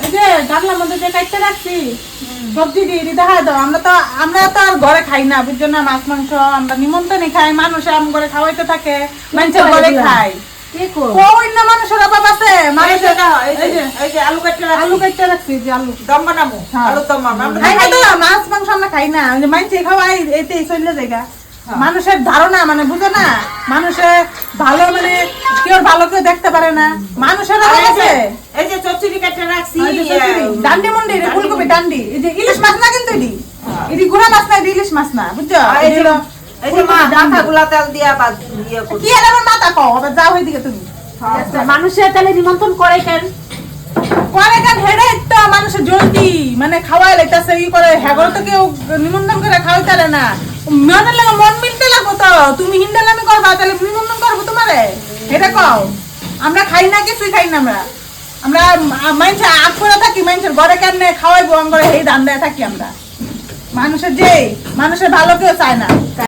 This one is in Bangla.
এই যে গামলার মধ্যে যে কাটতে রাখছি সবজি দিয়ে দেখা দাও। আমরা তো আর ঘরে খাই না, বুঝছো না? মাছ মাংস আমরা নিমন্ত্রণে খাই, মানুষ আম করে খাওয়াইতে থাকে, মানুষের ঘরে খাই। ওই না মানুষের অভাব আছে, মানুষের এই যে আলু কাটতে রাখছি, যে আলু দম বানাবো, আলু দম বানাবো। খাই না তো, মাছ মাংস আমরা খাই না, মানুষ খাওয়াই এতে চলে জায়গা। মানুষের ধারণা মানে বুঝো না, মানুষের ভালো মানে কেউ ভালো কেউ দেখতে পারে না, মানুষের অভাব আছে। এই যে চচ্চড়ি কাটতে রাখছি, ডান্ডি মুন্ডি ফুলকপি ডান্ডি, এই যে ইলিশ মাছ না, কিন্তু এটি গুড়া মাছ না, এটি ইলিশ মাছ না, বুঝছো? এই যে মাথাগুলা তেল দিয়া বা ইয়ে করছি। কি আমার মাথা কও, আবার যাও ওইদিকে তুমি। মানুষের তাহলে নিমন্ত্রণ করে কেন? পরে কান হেডে তো মানুষের জলদি মানে খাওয়াই লাইতাছে, ই করে হেগর তো কেউ নিমন্ত্রণ করে খাওয়াইতে পারে না। মনের লাগে মন মিলতে লাগবো তো, তুমি হিন্দালামি করবা তাহলে নিমন্ত্রণ করবো তোমারে, এটা কও। আমরা খাই না, কিছুই খাই না। আমরা মানুষের আগ করে থাকি, মানুষের ঘরে কেন খাওয়াইবো আমরা, এই ধান্দায় থাকি আমরা। মানুষের ভালো কেউ চায় না।